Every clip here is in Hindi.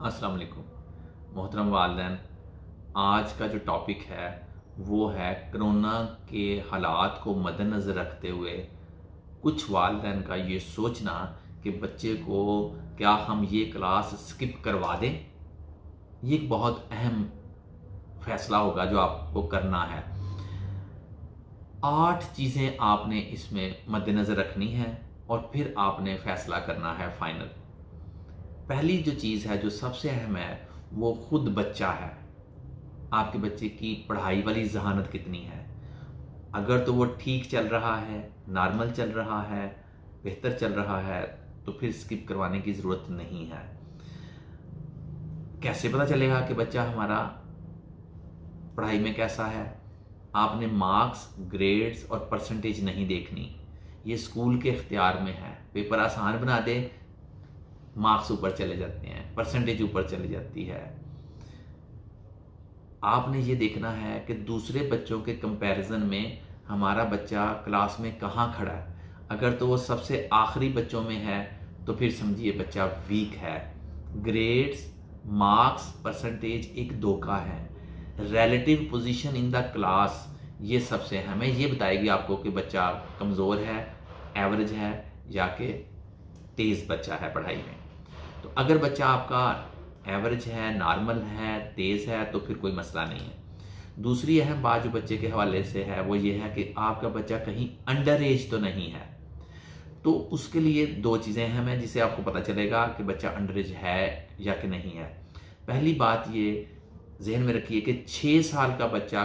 अस्सलाम वालेकुम मोहतरम वालिदैन। आज का जो टॉपिक है वो है कोरोना के हालात को मद्देनज़र रखते हुए कुछ वालिदैन का ये सोचना कि बच्चे को क्या हम ये क्लास स्किप करवा दें। ये एक बहुत अहम फैसला होगा जो आपको करना है। 8 चीज़ें आपने इसमें मद्देनज़र रखनी है और फिर आपने फैसला करना है फाइनल। पहली जो चीज़ है जो सबसे अहम है वो खुद बच्चा है। आपके बच्चे की पढ़ाई वाली ज़हानत कितनी है। अगर तो वो ठीक चल रहा है, नॉर्मल चल रहा है, बेहतर चल रहा है, तो फिर स्किप करवाने की ज़रूरत नहीं है। कैसे पता चलेगा कि बच्चा हमारा पढ़ाई में कैसा है? आपने मार्क्स, ग्रेड्स और परसेंटेज नहीं देखनी। ये स्कूल के इख्तियार में है। पेपर आसान बना दे, मार्क्स ऊपर चले जाते हैं, परसेंटेज ऊपर चली जाती है। आपने ये देखना है कि दूसरे बच्चों के कंपैरिजन में हमारा बच्चा क्लास में कहाँ खड़ा है। अगर तो वो सबसे आखिरी बच्चों में है तो फिर समझिए बच्चा वीक है। ग्रेड्स, मार्क्स, परसेंटेज एक धोखा है। Relative position in the class ये सबसे अहम है। ये बताएगी आपको कि बच्चा कमज़ोर है, एवरेज है या कि तेज़ बच्चा है पढ़ाई में। तो अगर बच्चा आपका एवरेज है, नॉर्मल है, तेज़ है तो फिर कोई मसला नहीं है। दूसरी अहम बात जो बच्चे के हवाले से है वो ये है कि आपका बच्चा कहीं अंडर एज तो नहीं है। तो उसके लिए 2 चीज़ें अहम हैं जिससे आपको पता चलेगा कि बच्चा अंडर एज है या कि नहीं है। पहली बात ये जहन में रखिए कि 6 साल का बच्चा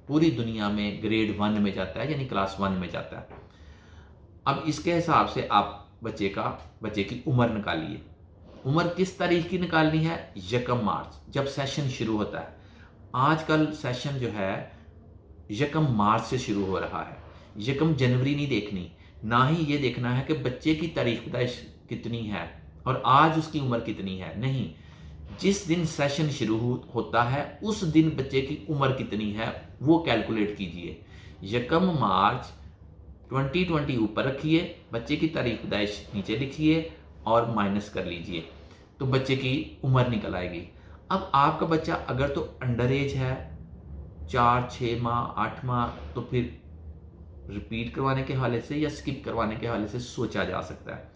पूरी दुनिया में ग्रेड 1 में जाता है, यानी क्लास 1 में जाता है। अब इसके हिसाब से आप बच्चे की उम्र निकालिए। उम्र किस तारीख की निकालनी है? 1 मार्च, जब सेशन शुरू होता है। आजकल सेशन जो है 1 मार्च से शुरू हो रहा है। 1 जनवरी नहीं देखनी, ना ही ये देखना है कि बच्चे की तारीख पैदाइश कितनी है और आज उसकी उम्र कितनी है। नहीं, जिस दिन सेशन शुरू होता है उस दिन बच्चे की उम्र कितनी है वो कैलकुलेट कीजिए। 1 मार्च 2020 ऊपर रखिए, बच्चे की तारीख पैदाइश नीचे लिखिए और माइनस कर लीजिए, तो बच्चे की उम्र निकल आएगी। अब आपका बच्चा अगर तो अंडर एज है 4, 6 माह, 8 माह, तो फिर रिपीट करवाने के हवाले से या स्किप करवाने के हवाले से सोचा जा सकता है,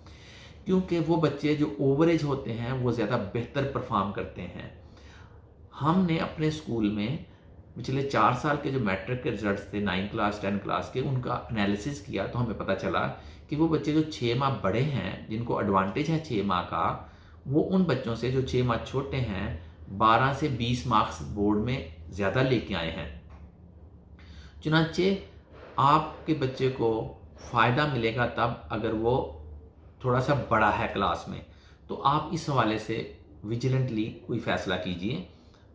क्योंकि वो बच्चे जो ओवर एज होते हैं वो ज़्यादा बेहतर परफॉर्म करते हैं। हमने अपने स्कूल में पिछले 4 साल के जो मैट्रिक के रिजल्ट्स थे 9 क्लास 10 क्लास के, उनका एनालिसिस किया तो हमें पता चला कि वो बच्चे जो 6 माह बड़े हैं, जिनको एडवांटेज है 6 माह का, वो उन बच्चों से जो 6 माह छोटे हैं 12 से 20 मार्क्स बोर्ड में ज़्यादा लेके आए हैं। चुनांचे आपके बच्चे को फ़ायदा मिलेगा तब अगर वो थोड़ा सा बड़ा है क्लास में। तो आप इस हवाले से विजिलेंटली कोई फ़ैसला कीजिए।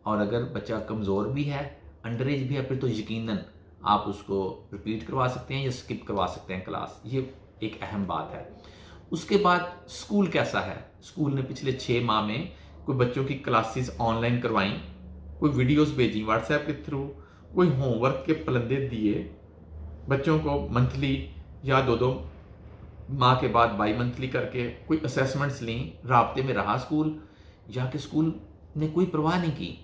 और अगर बच्चा कमज़ोर भी है, अंडर एज भी है, फिर तो यकीनन आप उसको रिपीट करवा सकते हैं या स्किप करवा सकते हैं क्लास। ये एक अहम बात है। उसके बाद स्कूल कैसा है? स्कूल ने पिछले 6 माह में कोई बच्चों की क्लासेस ऑनलाइन करवाई, कोई वीडियोस भेजी व्हाट्सएप के थ्रू, कोई होमवर्क के पलंदे दिए, बच्चों को मंथली या 2-2 माह के बाद बाई मंथली करके कोई असेसमेंट्स ली, राब्ते में रहा स्कूल, या कि स्कूल ने कोई परवाह नहीं की।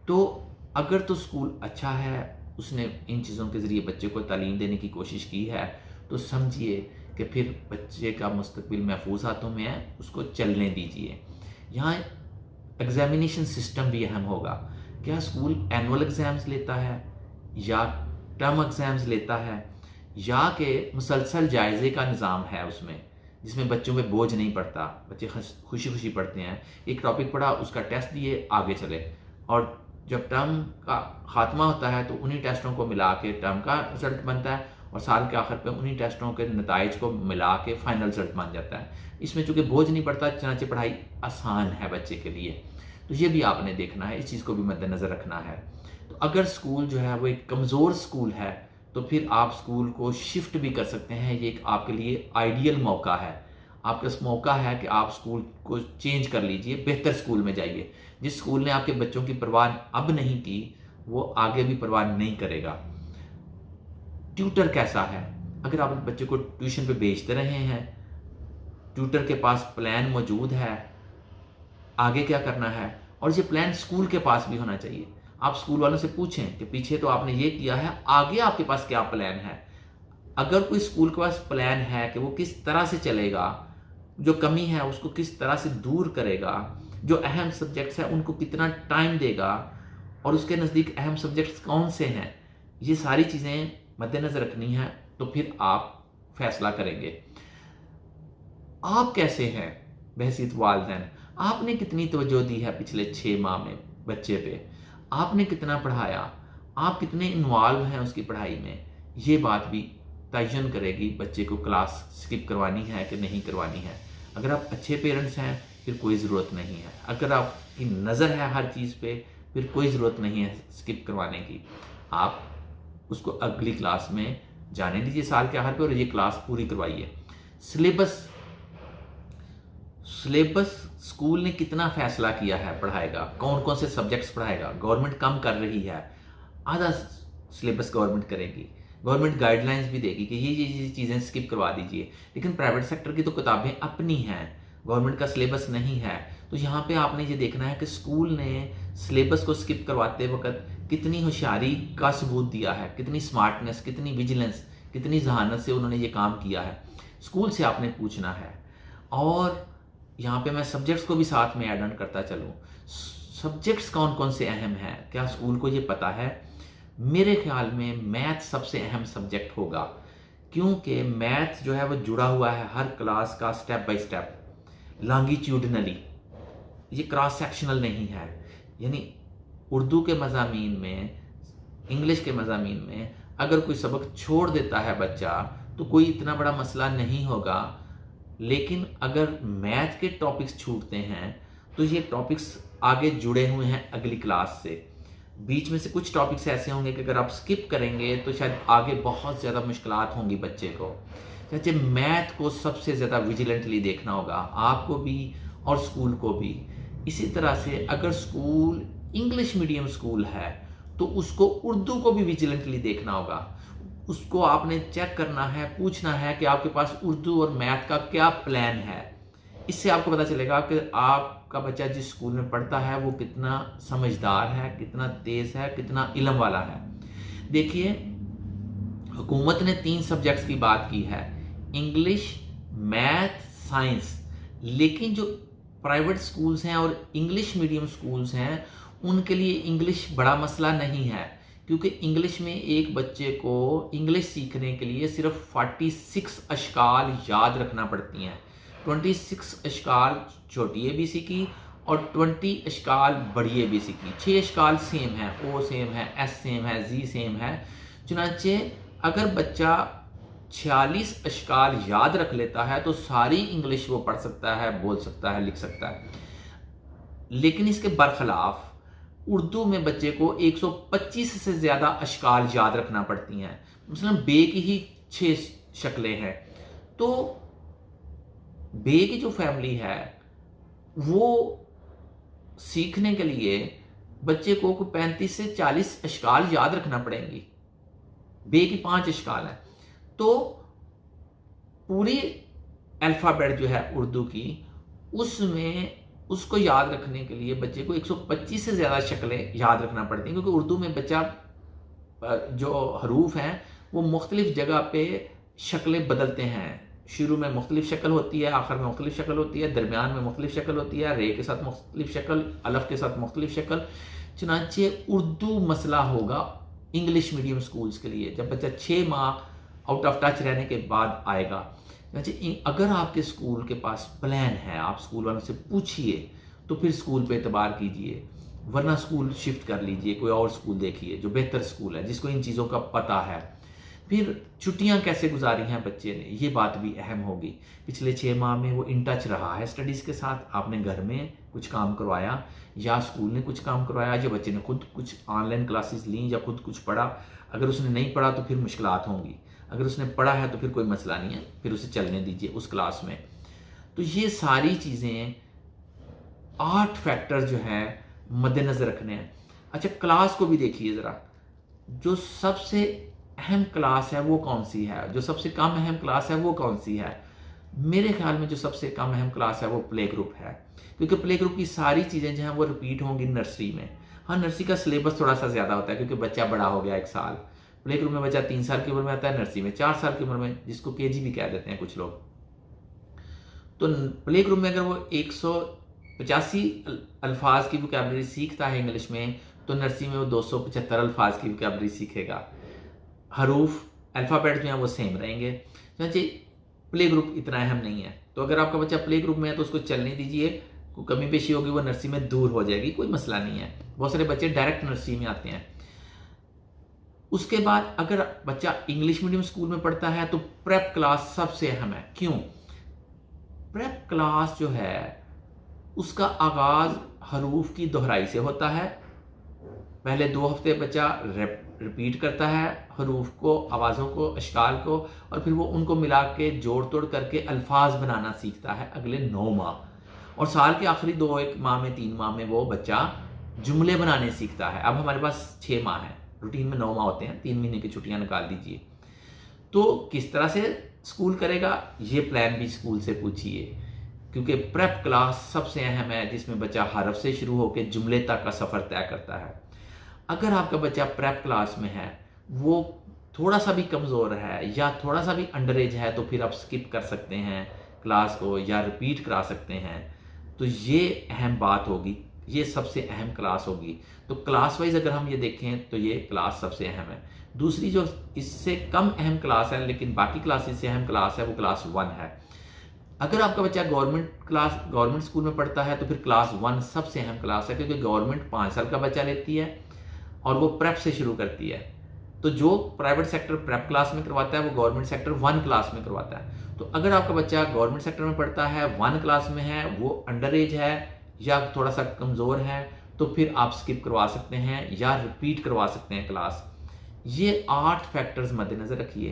तो अगर तो स्कूल अच्छा है, उसने इन चीज़ों के ज़रिए बच्चे को तालीम देने की कोशिश की है, तो समझिए कि फिर बच्चे का मुस्तकबिल महफूज हाथों में है, उसको चलने दीजिए। यहाँ एग्जामिनेशन सिस्टम भी अहम होगा। क्या स्कूल एनुअल एग्ज़ाम्स लेता है या टर्म एग्ज़ाम्स लेता है, या कि मुसलसल जायज़े का निज़ाम है उसमें, जिसमें बच्चों पे बोझ नहीं पड़ता, बच्चे खुशी खुशी पढ़ते हैं। एक टॉपिक पढ़ा, उसका टेस्ट दिए, आगे चले, और जब टर्म का खात्मा होता है तो उन्हीं टेस्टों को मिला के टर्म का रिजल्ट बनता है और साल के आखिर पे उन्हीं टेस्टों के नताइज को मिला के फाइनल रिजल्ट बन जाता है। इसमें चूंकि बोझ नहीं पड़ता, चनाचे पढ़ाई आसान है बच्चे के लिए। तो ये भी आपने देखना है, इस चीज़ को भी मद्देनज़र रखना है। तो अगर स्कूल जो है वो एक कमज़ोर स्कूल है तो फिर आप स्कूल को शिफ्ट भी कर सकते हैं। ये एक आपके लिए आइडियल मौका है। आपका मौका है कि आप स्कूल को चेंज कर लीजिए, बेहतर स्कूल में जाइए। जिस स्कूल ने आपके बच्चों की परवाह अब नहीं की, वो आगे भी परवाह नहीं करेगा। ट्यूटर कैसा है? अगर आप बच्चे को ट्यूशन पे भेजते रहे हैं, ट्यूटर के पास प्लान मौजूद है, आगे क्या करना है, और ये प्लान स्कूल के पास भी होना चाहिए। आप स्कूल वालों से पूछें कि पीछे तो आपने ये किया है, आगे आपके पास क्या प्लान है। अगर कोई स्कूल के पास प्लान है कि वो किस तरह से चलेगा, जो कमी है उसको किस तरह से दूर करेगा, जो अहम सब्जेक्ट्स हैं उनको कितना टाइम देगा, और उसके नज़दीक अहम सब्जेक्ट्स कौन से हैं, ये सारी चीज़ें मद्देनज़र रखनी है, तो फिर आप फैसला करेंगे। आप कैसे हैं बहसीत वालिदैन, आपने कितनी तवज्जो दी है पिछले 6 माह में बच्चे पे, आपने कितना पढ़ाया, आप कितने इन्वॉल्व हैं उसकी पढ़ाई में, ये बात भी तयन करेगी बच्चे को क्लास स्किप करवानी है कि नहीं करवानी है। अगर आप अच्छे पेरेंट्स हैं फिर कोई ज़रूरत नहीं है, अगर आपकी नज़र है हर चीज़ पे फिर कोई ज़रूरत नहीं है स्किप करवाने की। आप उसको अगली क्लास में जाने दीजिए साल के आखिर पे, और ये क्लास पूरी करवाइए। सिलेबस स्कूल ने कितना फैसला किया है पढ़ाएगा, कौन कौन से सब्जेक्ट्स पढ़ाएगा, गवर्नमेंट कम कर रही है, आधा सिलेबस गवर्नमेंट करेगी, गवर्नमेंट गाइडलाइंस भी देगी कि ये चीज़ें स्किप करवा दीजिए। लेकिन प्राइवेट सेक्टर की तो किताबें अपनी हैं, गवर्नमेंट का सिलेबस नहीं है। तो यहाँ पे आपने ये देखना है कि स्कूल ने सिलेबस को स्किप करवाते वक्त कितनी होशियारी का सबूत दिया है, कितनी स्मार्टनेस, कितनी विजिलेंस, कितनी जहानत से उन्होंने ये काम किया है। स्कूल से आपने पूछना है। और यहाँ पे मैं सब्जेक्ट्स को भी साथ में ऐड ऑन करता चलूँ। सब्जेक्ट्स कौन कौन से अहम हैं, क्या स्कूल को ये पता है? मेरे ख्याल में मैथ सबसे अहम सब्जेक्ट होगा, क्योंकि मैथ जो है वो जुड़ा हुआ है हर क्लास का स्टेप बाय स्टेप, लॉन्गिट्यूडनली, ये क्रॉस सेक्शनल नहीं है। यानी उर्दू के मज़ामीन में, इंग्लिश के मज़ामीन में अगर कोई सबक छोड़ देता है बच्चा तो कोई इतना बड़ा मसला नहीं होगा, लेकिन अगर मैथ के टॉपिक्स छूटते हैं तो ये टॉपिक्स आगे जुड़े हुए हैं अगली क्लास से। बीच में से कुछ टॉपिक्स ऐसे होंगे कि अगर आप स्किप करेंगे तो शायद आगे बहुत ज़्यादा मुश्किलात होंगी बच्चे को। चाहे मैथ को सबसे ज़्यादा विजिलेंटली देखना होगा आपको भी और स्कूल को भी। इसी तरह से अगर स्कूल इंग्लिश मीडियम स्कूल है तो उसको उर्दू को भी विजिलेंटली देखना होगा। उसको आपने चेक करना है, पूछना है कि आपके पास उर्दू और मैथ का क्या प्लान है। इससे आपको पता चलेगा कि आपका बच्चा जिस स्कूल में पढ़ता है वो कितना समझदार है, कितना तेज़ है, कितना इल्म वाला है। देखिए, हुकूमत ने 3 सब्जेक्ट्स की बात की है, इंग्लिश, मैथ, साइंस। लेकिन जो प्राइवेट स्कूल्स हैं और इंग्लिश मीडियम स्कूल्स हैं उनके लिए इंग्लिश बड़ा मसला नहीं है, क्योंकि इंग्लिश में एक बच्चे को इंग्लिश सीखने के लिए सिर्फ 46 अशकाल याद रखना पड़ती हैं। 26 अशकाल छोटी ABC की और 20 अशकाल बड़ी ABC की। 6 अशकाल सेम है, O सेम है, S सेम है, Z सेम है। चुनांचे अगर बच्चा 46 अशकाल याद रख लेता है तो सारी इंग्लिश वो पढ़ सकता है, बोल सकता है, लिख सकता है। लेकिन इसके बरखिलाफ उर्दू में बच्चे को 125 से ज़्यादा अशकाल याद रखना पड़ती हैं। मसलन बे की ही 6 शक्लें हैं, तो बे की जो फैमिली है वो सीखने के लिए बच्चे को 35 से 40 अशकाल याद रखना पड़ेंगी। बे की 5 अशकाल हैं, तो पूरी अल्फ़ाबेट जो है उर्दू की, उसमें उसको याद रखने के लिए बच्चे को 125 से ज़्यादा शक्लें याद रखना पड़ती हैं, क्योंकि उर्दू में बच्चा जो हरूफ हैं वो मुख्तलिफ जगह पे शक्लें बदलते हैं। शुरू में मुख्तलिफ शक्ल होती है, आखिर में मुख्तलिफ शक्ल होती है, दरमियान में मुख्तलिफ शक्ल होती है, रे के साथ मुख्तलिफ शक्ल, अलफ के साथ मुख्तलिफ शक्ल। चुनांचे उर्दू मसला होगा इंग्लिश मीडियम स्कूल्स के लिए, जब बच्चा 6 माह आउट ऑफ टच रहने के बाद आएगा। अगर आपके स्कूल के पास प्लान है, आप स्कूल वालों से पूछिए, तो फिर स्कूल पे एतबार कीजिए, वरना स्कूल शिफ्ट कर लीजिए, कोई और स्कूल देखिए जो बेहतर स्कूल है, जिसको इन चीज़ों का पता है। फिर छुट्टियां कैसे गुजारी हैं बच्चे ने, ये बात भी अहम होगी। पिछले 6 माह में वो इन टच रहा है स्टडीज़ के साथ, आपने घर में कुछ काम करवाया या स्कूल ने कुछ काम करवाया, या बच्चे ने खुद कुछ ऑनलाइन क्लासेस ली या खुद कुछ पढ़ा। अगर उसने नहीं पढ़ा तो फिर मुश्किलात होंगी, अगर उसने पढ़ा है तो फिर कोई मसला नहीं है, फिर उसे चलने दीजिए उस क्लास में। तो ये सारी चीज़ें 8 फैक्टर्स जो हैं मद्देनज़र रखने हैं। अच्छा, क्लास को भी देखिए ज़रा, जो सबसे अहम क्लास है वो कौन सी है, जो सबसे कम अहम क्लास है वो कौन सी है। मेरे ख्याल में जो सबसे कम अहम क्लास है वो प्ले ग्रुप है, क्योंकि प्ले ग्रुप की सारी चीज़ें जो हैं वो रिपीट होंगी नर्सरी में। हाँ, नर्सरी का सिलेबस थोड़ा सा ज़्यादा होता है क्योंकि बच्चा बड़ा हो गया 1 साल। प्ले ग्रुप में बच्चा 3 साल की उम्र में आता है, नर्सरी में 4 साल की उम्र में, जिसको केजी भी कह देते हैं कुछ लोग। तो प्ले ग्रुप में अगर वो 185 अल्फाज की वोकैबुलरी सीखता है इंग्लिश में, तो नर्सरी में वो 275 अल्फाज की वोकैबुलरी सीखेगा। हरूफ अल्फ़ाबेट जो हैं वो सेम रहेंगे। तो प्ले ग्रुप इतना अहम नहीं है। तो अगर आपका बच्चा प्ले ग्रुप में है तो उसको चलने दीजिए, कोई कमी पेशी होगी वो नर्सरी में दूर हो जाएगी, कोई मसला नहीं है। बहुत सारे बच्चे डायरेक्ट नर्सरी में आते हैं। उसके बाद अगर बच्चा इंग्लिश मीडियम स्कूल में पढ़ता है तो प्रेप क्लास सबसे अहम है। क्यों? प्रेप क्लास जो है उसका आगाज हरूफ की दोहराई से होता है। पहले 2 हफ्ते बच्चा रिपीट करता है हरूफ को, आवाज़ों को, अशकाल को, और फिर वो उनको मिला के जोड़ तोड़ करके अल्फाज बनाना सीखता है अगले 9 माह। और साल के आखिरी 2 माह में 3 माह में वो बच्चा जुमले बनाने सीखता है। अब हमारे पास 6 माह है, रूटीन में 9 माह होते हैं, 3 महीने की छुट्टियां निकाल दीजिए। तो किस तरह से स्कूल करेगा ये प्लान भी स्कूल से पूछिए, क्योंकि प्रेप क्लास सबसे अहम है जिसमें बच्चा हरफ से शुरू होकर जुमले तक का सफ़र तय करता है। अगर आपका बच्चा प्रेप क्लास में है, वो थोड़ा सा भी कमज़ोर है या थोड़ा सा भी अंडर एज है, तो फिर आप स्किप कर सकते हैं क्लास को या रिपीट करा सकते हैं। तो ये अहम बात होगी, ये सबसे अहम क्लास होगी। तो क्लास वाइज अगर हम ये देखें तो ये क्लास सबसे अहम है। दूसरी जो इससे कम अहम क्लास है लेकिन बाकी क्लासेस से अहम क्लास है वो क्लास 1 है। अगर आपका बच्चा गवर्नमेंट स्कूल में पढ़ता है तो फिर क्लास 1 सबसे अहम क्लास है, क्योंकि गवर्नमेंट 5 साल का बच्चा लेती है और वो प्रेप से शुरू करती है। तो जो प्राइवेट सेक्टर प्रेप क्लास में करवाता है वो गवर्नमेंट सेक्टर 1 क्लास में करवाता है। तो अगर आपका बच्चा गवर्नमेंट सेक्टर में पढ़ता है, 1 क्लास में है, वो अंडर एज है या थोड़ा सा कमज़ोर है, तो फिर आप स्किप करवा सकते हैं या रिपीट करवा सकते हैं क्लास। ये 8 फैक्टर्स मद्देनज़र रखिए,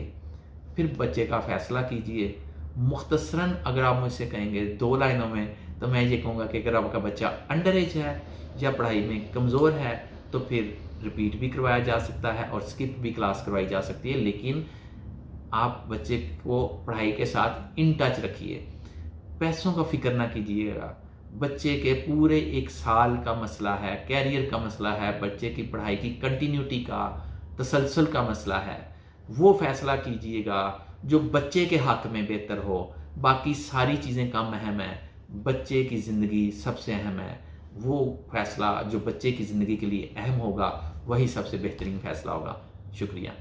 फिर बच्चे का फैसला कीजिए। मुख्तसरन अगर आप मुझसे कहेंगे 2 लाइनों में, तो मैं ये कहूँगा कि अगर आपका बच्चा अंडर एज है या पढ़ाई में कमज़ोर है तो फिर रिपीट भी करवाया जा सकता है और स्किप भी क्लास करवाई जा सकती है, लेकिन आप बच्चे को पढ़ाई के साथ इन टच रखिए। पैसों का फिक्र ना कीजिएगा। बच्चे के पूरे 1 साल का मसला है, कैरियर का मसला है, बच्चे की पढ़ाई की कंटिन्यूटी का, तसलसल का मसला है। वो फैसला कीजिएगा जो बच्चे के हक में बेहतर हो। बाकी सारी चीज़ें कम अहम है, बच्चे की ज़िंदगी सबसे अहम है। वो फैसला जो बच्चे की ज़िंदगी के लिए अहम होगा वही सबसे बेहतरीन फैसला होगा। शुक्रिया।